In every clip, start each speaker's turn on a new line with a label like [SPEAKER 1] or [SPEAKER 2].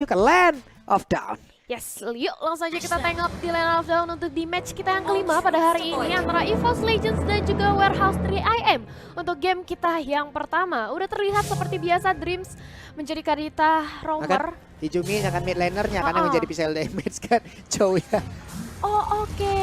[SPEAKER 1] ke Land of Dawn.
[SPEAKER 2] Yes, yuk langsung aja kita tengok di Land of Dawn untuk di match kita yang kelima pada hari ini antara EVOS Legends dan juga Warehouse 3IM. Untuk game kita yang pertama, udah terlihat seperti biasa Dreams menjadi Kadita roamer.
[SPEAKER 1] Hijumi akan mid lanernya karena menjadi pixel damage kan Chow ya.
[SPEAKER 2] Oh oke.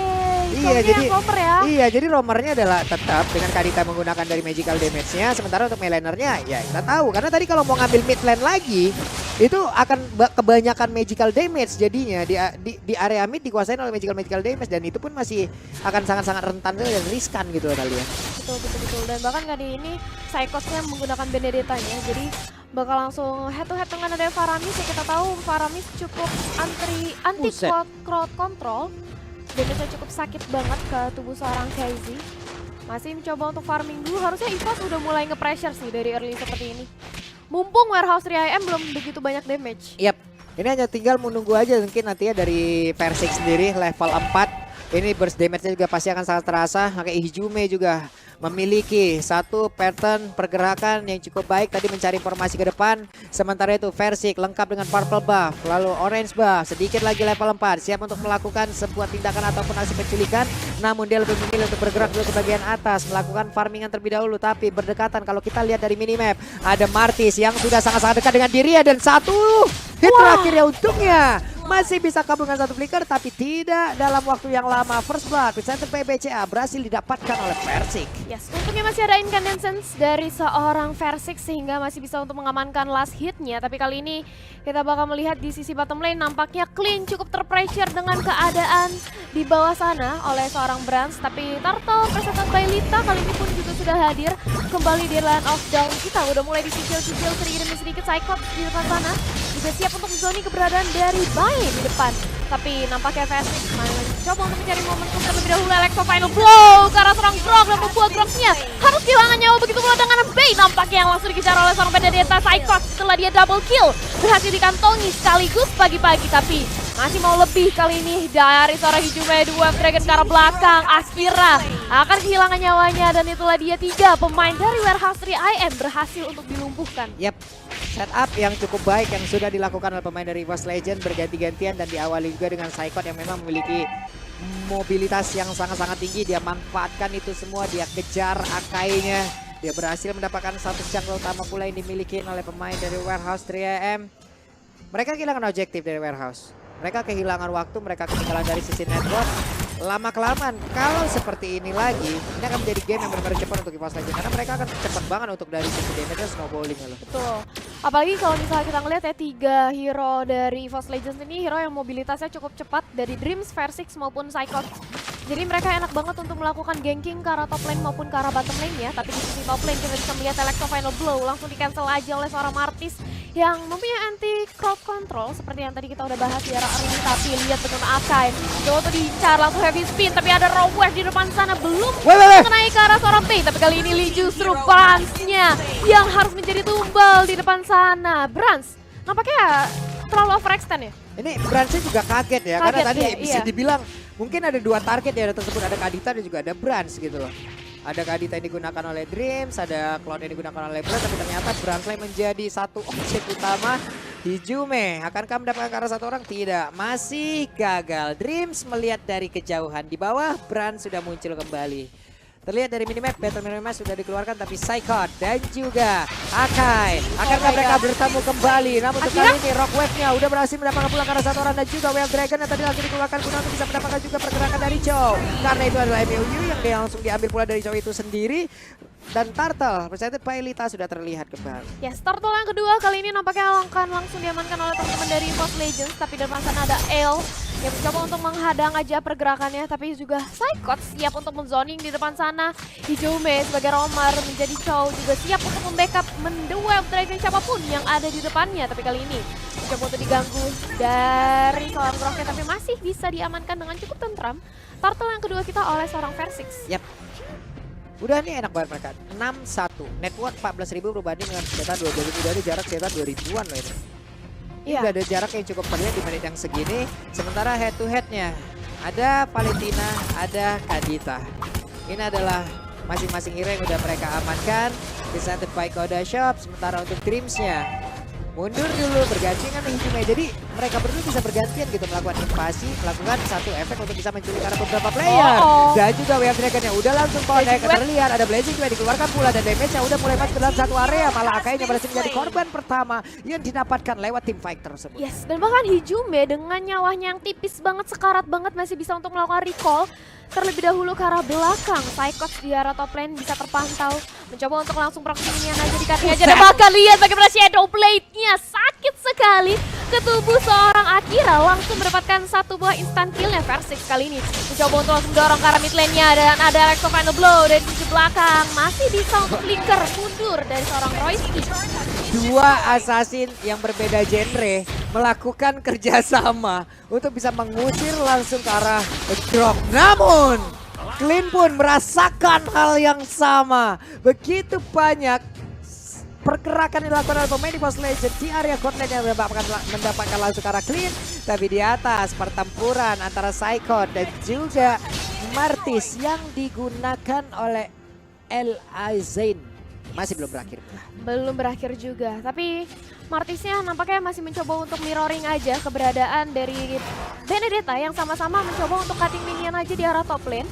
[SPEAKER 1] Iya jadi
[SPEAKER 2] roamer ya.
[SPEAKER 1] Iya jadi roamernya adalah tetap dengan Kadita menggunakan dari magical damage-nya. Sementara untuk mid lanernya ya kita tahu karena tadi kalau mau ngambil mid lane lagi itu akan kebanyakan magical damage jadinya di area mid dikuasain oleh magical damage dan itu pun masih akan sangat-sangat rentan dan riskan gitu kali ya.
[SPEAKER 2] Betul. Dan bahkan kali ini Psychos-nya menggunakan Benedetta-nya. Jadi bakal langsung head to head dengan ada Faramis ya. Kita tahu Faramis cukup anti crowd control. Damage-nya cukup sakit banget ke tubuh seorang KZ. Masih mencoba untuk farming dulu. Harusnya EVOS udah mulai nge-pressure sih dari early seperti ini. Mumpung Warehouse 3IM belum begitu banyak damage.
[SPEAKER 1] Yap. Ini hanya tinggal menunggu aja mungkin nantinya dari Persik sendiri level 4. Ini burst damage-nya juga pasti akan sangat terasa. Kayak Hijume juga memiliki satu pattern pergerakan yang cukup baik tadi mencari informasi ke depan. Sementara itu Persik lengkap dengan purple buff, lalu orange buff, sedikit lagi level 4, siap untuk melakukan sebuah tindakan ataupun aksi penculikan. Namun dia lebih memilih untuk bergerak dulu ke bagian atas, melakukan farmingan terlebih dahulu. Tapi berdekatan kalau kita lihat dari minimap, ada Martis yang sudah sangat-sangat dekat dengan dirinya dan satu hit terakhir ya untungnya. Masih bisa kabur dengan satu flicker tapi tidak dalam waktu yang lama. First blood presented by BCA berhasil didapatkan oleh Persik.
[SPEAKER 2] Yes, untungnya masih ada incandescence dari seorang Persik sehingga masih bisa untuk mengamankan last hitnya. Tapi kali ini kita bakal melihat di sisi bottom lane nampaknya Clean cukup terpressure dengan keadaan di bawah sana oleh seorang Brans. Tapi Turtle presented by Lita kali ini pun juga sudah hadir kembali di Land of Dawn. Kita udah mulai dicicil-cicil sedikit demi sedikit. Cyclops di depan sana juga siap untuk menzoni keberadaan dari Bay di depan. Tapi nampaknya Persik mencoba untuk mencari momentum terlebih dahulu. Electro final blow ke arah seorang Grok dan membuat Groknya harus kehilangan nyawa begitu pula dengan Bay nampaknya yang langsung dikejar oleh seorang Benedetta. Psychos setelah dia double kill berhasil dikantongi sekaligus pagi-pagi tapi masih mau lebih kali ini dari seorang Hijume. Dua Dragon ke arah belakang. Akira akan kehilangan nyawanya dan itulah dia 3 pemain dari Warehouse 3IM berhasil untuk dilumpuhkan.
[SPEAKER 1] Yap, setup yang cukup baik yang sudah dilakukan oleh pemain dari EVOS Legends berganti-gantian dan diawali juga dengan Psychot yang memang memiliki mobilitas yang sangat-sangat tinggi. Dia manfaatkan itu semua, dia kejar Akainya. Dia berhasil mendapatkan satu jungle utama pula yang dimiliki oleh pemain dari Warehouse 3AM. Mereka kehilangan objektif dari Warehouse. Mereka kehilangan waktu, mereka ketinggalan dari sisi network. Lama-kelamaan kalau seperti ini lagi, ini akan menjadi game yang benar-benar cepat untuk EVOS Legends. Karena mereka akan cepat banget untuk dari sisi damage-nya snowballing loh.
[SPEAKER 2] Betul. Apalagi kalau misalnya kita ngeliat ya 3 hero dari EVOS Legends ini hero yang mobilitasnya cukup cepat dari Dreams, Persik maupun Psychot. Jadi mereka enak banget untuk melakukan ganking ke arah top lane maupun ke arah bottom lane ya. Tapi di sisi top lane kita bisa melihat Electro Final Blow langsung di cancel aja oleh seorang Martis yang mempunyai anti crowd control seperti yang tadi kita udah bahas di arah early. Tapi lihat bagaimana Akai coba tuh diincar langsung heavy spin tapi ada raw wave di depan sana belum mengenai ke arah seorang Pei. Tapi kali ini Lee justru Brans-nya yang harus menjadi tumbal di depan sana. Brans nampaknya terlalu overextend ya.
[SPEAKER 1] Ini Brans-nya juga kaget ya, karena tadi
[SPEAKER 2] ya,
[SPEAKER 1] bisa dibilang mungkin ada 2 target ya tersebut, ada Kadita dan juga ada Brans gitu loh. Ada Kadita yang digunakan oleh Dreams, ada Cloud yang digunakan oleh Brans, tapi ternyata Brans menjadi satu objek utama. Hijume akankah mendapatkan ke arah satu orang? Tidak, masih gagal. Dreams melihat dari kejauhan di bawah, Brans sudah muncul kembali. Terlihat dari minimap, battle minimap sudah dikeluarkan tapi Psychot dan juga Akai akankah mereka bertemu kembali? Namun untuk kali ini Rock Wave-nya udah berhasil mendapatkan pulang karena satu orang dan juga Wild Dragon yang tadi langsung dikeluarkan guna untuk bisa mendapatkan juga pergerakan dari Chow. Karena itu adalah MUU yang dia langsung diambil pula dari Chow itu sendiri. Dan Turtle presented by Lita sudah terlihat kembali.
[SPEAKER 2] Yes, Turtle yang kedua kali ini nampaknya akan langsung diamankan oleh teman-teman dari EVOS Legends. Tapi di depan sana ada Ale yang mencoba untuk menghadang aja pergerakannya. Tapi juga Psychot siap untuk menzoning di depan sana. Hijume sebagai roamer menjadi Chow juga siap untuk membackup mendeweb Dragon siapapun yang ada di depannya. Tapi kali ini mencoba untuk diganggu dari seorang Groknya tapi masih bisa diamankan dengan cukup tentram. Turtle yang kedua kita oleh seorang Persik.
[SPEAKER 1] Yap. Udah nih enak banget mereka. 6-1. Network 14.000 berbanding dengan senjata 2.000. Udah ada jarak senjata 2.000-an loh ini. Ini udah ada jarak yang cukup terlihat di menit yang segini. Sementara head to headnya ada Valentina, ada Kadita. Ini adalah masing-masing hero yang udah mereka amankan. Presented by Koda Shop. Sementara untuk Dreams-nya mundur dulu bergantian dengan Hijume. Jadi mereka berdua bisa bergantian gitu melakukan invasi, melakukan satu efek untuk bisa menculik arah beberapa player. Dan juga Wave Dragon-nya udah langsung connect, terlihat ada Blazing Wave dikeluarkan pula dan damage-nya udah mulai masuk ke dalam satu area. Malah Akainya berhasil menjadi korban pertama yang didapatkan lewat tim fight tersebut.
[SPEAKER 2] Yes, dan bahkan Hijume dengan nyawanya yang tipis banget, sekarat banget masih bisa untuk melakukan recall. Terlebih dahulu ke arah belakang, Psychots di arah top lane bisa terpantau. Mencoba untuk langsung proximity aja di cutting aja. Dan bahkan lihat bagaimana Shadow Blade-nya sakit sekali ke tubuh seorang Akira. Langsung mendapatkan satu buah instant kill-nya Versix kali ini. Mencoba untuk langsung dorong ke arah mid lane-nya. Dan ada Electro Final Blow dari sisi belakang. Masih bisa untuk flicker mundur dari seorang Royski.
[SPEAKER 1] Dua assassin yang berbeda genre melakukan kerjasama untuk bisa mengusir langsung ke arah Grok. Namun Clean pun merasakan hal yang sama. Begitu banyak pergerakan yang dilakukan oleh pemain di Post Legend di area courtlane yang mendapatkan langsung ke arah Clean. Tapi di atas pertempuran antara Psycho dan juga Martis yang digunakan oleh El Aizain masih belum berakhir.
[SPEAKER 2] Belum berakhir juga, tapi Martisnya nampaknya masih mencoba untuk mirroring aja keberadaan dari Benedetta yang sama-sama mencoba untuk cutting minion aja di arah top lane.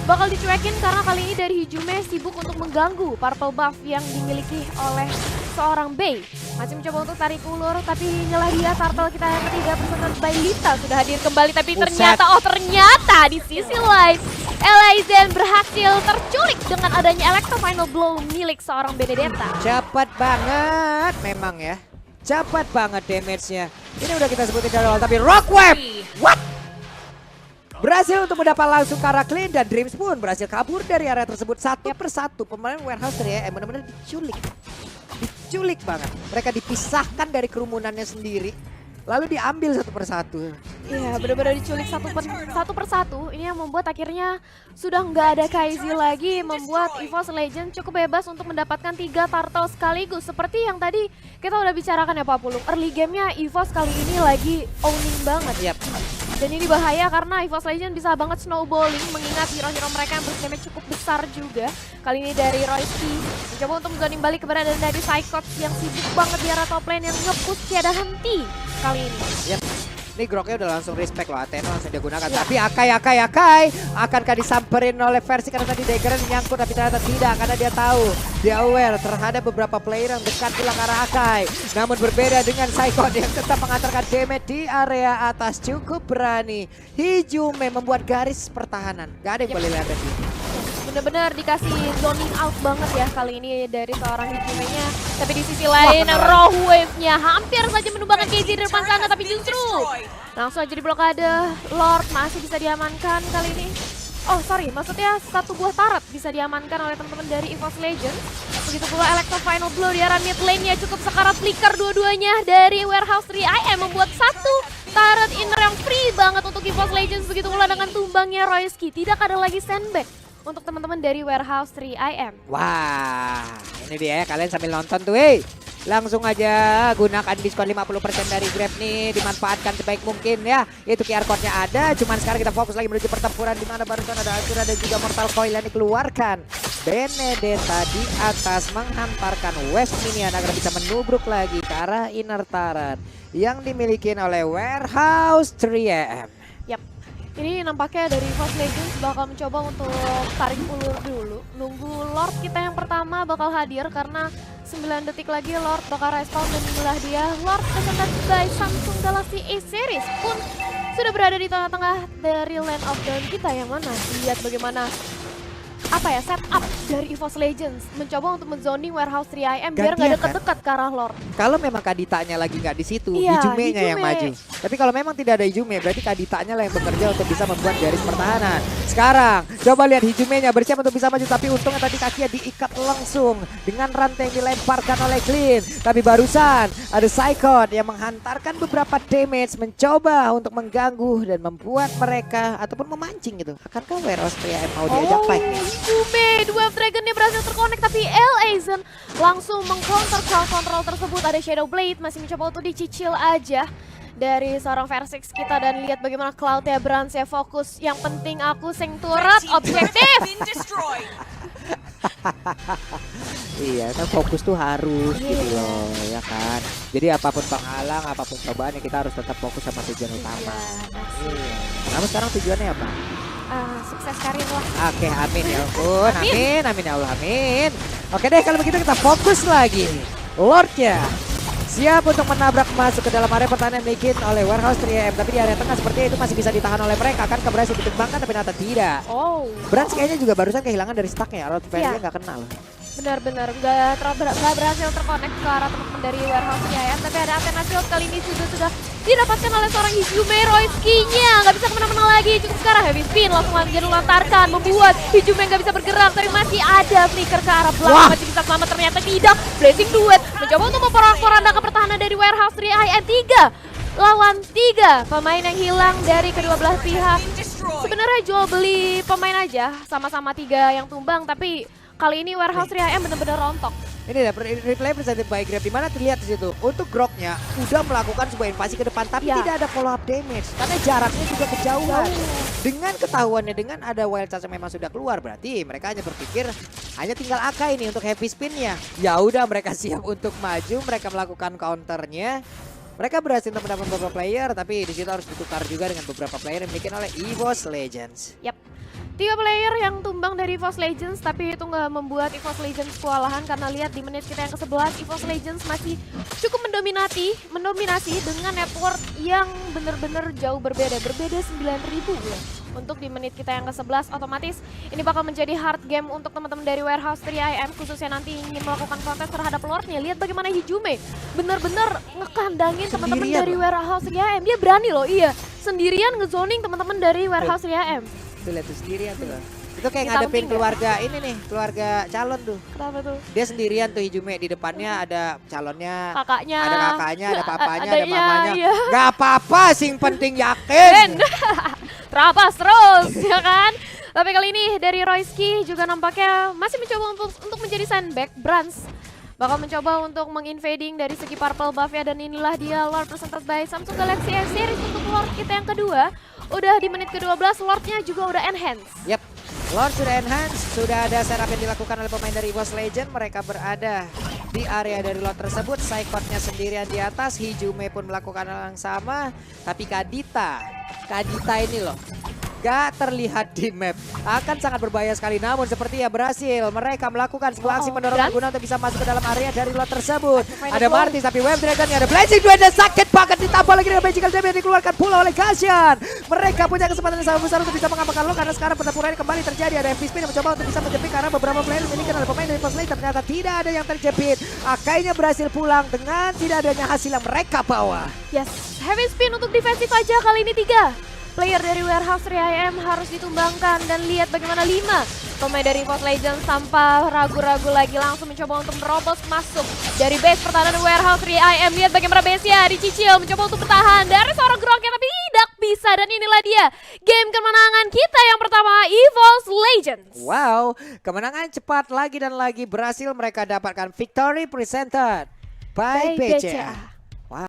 [SPEAKER 2] Bakal dicuekin karena kali ini dari Hijume sibuk untuk mengganggu purple buff yang dimiliki oleh seorang Bey. Masih mencoba untuk tarik ulur, tapi nyelah dia turtle kita yang ketiga bersama Bailita sudah hadir kembali. Tapi ternyata di sisi lain El Aizain berhasil terculik dengan adanya Electro Final Blow milik seorang Benedetta.
[SPEAKER 1] Cepat banget memang ya. Cepat banget damage-nya. Ini udah kita sebutin dari awal, tapi Rock Wave! What? Berhasil untuk mendapat langsung ke arah Clean dan Dreams pun berhasil kabur dari area tersebut satu persatu. Pemain Warehouse ya benar-benar diculik. Diculik banget. Mereka dipisahkan dari kerumunannya sendiri. Lalu diambil satu persatu.
[SPEAKER 2] Iya, benar-benar diculik satu persatu. Ini yang membuat akhirnya sudah nggak ada Kai'Zi lagi, membuat EVOS Legend cukup bebas untuk mendapatkan 3 turtle sekaligus. Seperti yang tadi kita udah bicarakan ya Pak Pulung. Early game-nya EVOS kali ini lagi owning banget.
[SPEAKER 1] Yep.
[SPEAKER 2] Dan ini bahaya karena EVOS Legend bisa banget snowballing mengingat hero-hero mereka yang berdamage cukup besar juga. Kali ini dari Royski mencoba untuk zoning balik keberadaan dari Psychots yang sibuk banget di arah top lane yang nge-push tiada henti kali ini.
[SPEAKER 1] Yep. Ini Groknya udah langsung respect loh, Athena langsung digunakan. Ya. Tapi Akai akankah disamperin oleh versi karena tadi Dagger nyangkut, tapi ternyata tidak karena dia tahu, dia aware terhadap beberapa player yang dekat pulang ke arah Akai. Namun berbeda dengan Psycho yang tetap mengantarkan damage di area atas, cukup berani. Hijume membuat garis pertahanan, gak ada yang boleh lihat dari sini.
[SPEAKER 2] Bener-bener dikasih zoning out banget ya kali ini dari seorang Hijume-nya. Tapi di sisi lain Raw Wave-nya hampir saja menumbangkan KZ di depan sana, tapi justru langsung aja di blokade. Lord masih bisa diamankan kali ini. Oh sorry, maksudnya satu buah turret bisa diamankan oleh teman-teman dari EVOS Legend. Begitu pula Electro Final Blow di arah mid lane-nya cukup sekarat flicker dua-duanya dari Warehouse 3IM membuat satu turret inner yang free banget untuk EVOS Legends. Begitu pula dengan tumbangnya Royski, tidak ada lagi sandbag untuk teman-teman dari Warehouse 3IM.
[SPEAKER 1] Wah, ini dia ya, kalian sambil nonton tuh, langsung aja gunakan diskon 50% dari Grab nih, dimanfaatkan sebaik mungkin ya. Itu QR code-nya ada, cuman sekarang kita fokus lagi menuju pertempuran di mana barusan ada Asura dan juga Mortal Coil yang dikeluarkan. Benedetta di atas menghantarkan West Minion agar bisa menubruk lagi ke arah inner turret yang dimiliki oleh Warehouse 3AM.
[SPEAKER 2] Yap. Ini nampaknya dari EVOS Legends bakal mencoba untuk tarik ulur dulu. Nunggu Lord kita yang pertama bakal hadir karena 9 detik lagi Lord bakal respawn dan inilah dia. Lord presented by Samsung Galaxy A Series pun sudah berada di tengah-tengah dari Land of Dawn kita yang mana. Lihat bagaimana setup dari EVOS Legends mencoba untuk menzoning Warehouse 3IM biar nggak deket-deket ke arah Lord.
[SPEAKER 1] Kalau memang Kaditanya lagi nggak di situ,
[SPEAKER 2] iya,
[SPEAKER 1] Hijume-nya yang maju. Tapi kalau memang tidak ada Hijume, berarti Kaditanya lah yang bekerja untuk bisa membuat garis pertahanan. Sekarang coba lihat Hijume-nya bersiap untuk bisa maju, tapi untungnya tadi kakinya diikat langsung dengan rantai yang dilemparkan oleh Clean. Tapi barusan ada Psycho yang menghantarkan beberapa damage, mencoba untuk mengganggu dan membuat mereka ataupun memancing gitu. Akankah Warehouse 3IM mau diajak fight nih?
[SPEAKER 2] Hijume, Wave Dragon-nya berhasil terkonek tapi El Aizain langsung mengcounter crowd control tersebut. Ada Shadow Blade masih mencoba untuk dicicil aja dari seorang Versix kita dan lihat bagaimana Cloud-nya berhasil fokus. Yang penting aku sing turret objektif.
[SPEAKER 1] Iya kan fokus tuh harus gitu loh ya kan. Jadi apapun penghalang, apapun cobaan ya kita harus tetap fokus sama tujuan utama. Iya. Kamu sekarang tujuannya apa?
[SPEAKER 2] Sukses karir lah.
[SPEAKER 1] Oke, amin ya ampun. Amin, amin ya Allah, amin. Oke deh kalau begitu kita fokus lagi. Lordnya siap untuk menabrak masuk ke dalam area pertahanan yang dimiliki oleh Warehouse 3M. Tapi di area tengah seperti itu masih bisa ditahan oleh mereka. Kan berhasil ditumbangkan tapi ternyata tidak.
[SPEAKER 2] Oh.
[SPEAKER 1] Brans kayaknya juga barusan kehilangan dari stucknya. Road Value nggak kenal.
[SPEAKER 2] Benar-benar nggak berhasil terkonek ke arah teman-teman dari Warehouse ya. Tapi ada Athena Shield kali ini sudah didapatkan oleh seorang Hijume. Royski-nya nggak bisa kemana-mana lagi. Cukup sekarang heavy spin langsung lagi dilontarkan membuat Hijume nggak bisa bergerak. Tapi masih ada flicker ke arah belakang. Masih bisa selamat, ternyata tidak. Blazing Duet mencoba untuk memporak-porandakan pertahanan dari Warehouse 3 3 lawan 3 pemain yang hilang dari kedua belah pihak. Sebenarnya jual beli pemain aja, sama-sama 3 yang tumbang, tapi kali ini Warehouse 3 benar-benar rontok.
[SPEAKER 1] Ini ada replay presented by Grab, dimana terlihat di situ untuk Groknya udah melakukan sebuah invasi ke depan tapi tidak ada follow up damage karena jaraknya juga kejauhan. Dengan ketahuannya dengan ada wild charge yang memang sudah keluar, berarti mereka hanya berpikir hanya tinggal Akai ini untuk heavy spinnya. Ya udah mereka siap untuk maju, mereka melakukan counternya. Mereka berhasil untuk mendapatkan beberapa player, tapi di situ harus ditukar juga dengan beberapa player yang dimiliki oleh EVOS Legends.
[SPEAKER 2] Yap. 3 player yang tumbang dari EVOS Legends, tapi itu nggak membuat EVOS Legends kewalahan karena lihat di menit kita yang ke-11 EVOS Legends masih cukup mendominasi dengan network yang benar-benar jauh berbeda 9.000 ya. Untuk di menit kita yang ke-11 otomatis ini bakal menjadi hard game untuk teman-teman dari Warehouse 3 khususnya nanti ingin melakukan kontes terhadap Lordnya. Lihat bagaimana Hijume benar-benar ngekandangin teman-teman dari Warehouse 3 dia berani loh, iya, sendirian ngezoning teman-teman dari Warehouse 3
[SPEAKER 1] Tuh lihat tuh sendirian tuh. Itu kayak ngadepin keluarga ini nih, keluarga calon tuh.
[SPEAKER 2] Kenapa tuh?
[SPEAKER 1] Dia sendirian tuh Hijume, di depannya ada calonnya,
[SPEAKER 2] kakaknya,
[SPEAKER 1] ada kakaknya, ada papanya, ada
[SPEAKER 2] adanya,
[SPEAKER 1] mamanya.
[SPEAKER 2] iya.
[SPEAKER 1] Gak apa-apa, sing penting yakin.
[SPEAKER 2] Terapas terus ya kan. Tapi kali ini dari Royski juga nampaknya masih mencoba untuk menjadi sandbag. Brans bakal mencoba untuk menginvading dari segi purple buff ya, dan inilah dia Lord presented by Samsung Galaxy S Series untuk Lord kita yang kedua. Udah di menit ke-12, Lordnya juga udah enhance.
[SPEAKER 1] Yap, Lord sudah enhance, sudah ada setup yang dilakukan oleh pemain dari EVOS Legend. Mereka berada di area dari Lord tersebut, Psychotnya sendirian di atas, Hijume pun melakukan hal yang sama. Tapi Kadita ini loh, gak terlihat di map. Akan sangat berbahaya sekali, namun sepertinya berhasil mereka melakukan sebuah aksi pendorongan guna untuk bisa masuk ke dalam area dari Lord tersebut. Ada Martis tapi Web Dragon-nya ada Blazing Duet dan sakit banget ditambah lagi dengan magical damage yang dikeluarkan pula oleh Gashan. Mereka punya kesempatan yang sangat besar untuk bisa mengamankan lo karena sekarang pertempuran kembali terjadi. Ada FP Spin yang mencoba untuk bisa menjepit karena beberapa player dimiliki oleh pemain dari Post Lane, ternyata tidak ada yang terjepit. Akainya berhasil pulang dengan tidak adanya hasil yang mereka bawa.
[SPEAKER 2] Yes, heavy spin untuk defensif aja kali ini 3. Player dari Warehouse 3 harus ditumbangkan, dan lihat bagaimana 5 pemain dari EVOS Legends tanpa ragu-ragu lagi langsung mencoba untuk merobos masuk dari base pertahanan Warehouse 3 Lihat bagaimana base-nya dicicil mencoba untuk bertahan dari seorang Groknya tapi tidak bisa, dan inilah dia game kemenangan kita yang pertama EVOS Legends.
[SPEAKER 1] Wow, kemenangan cepat lagi dan lagi berhasil mereka dapatkan. Victory presented by BCA.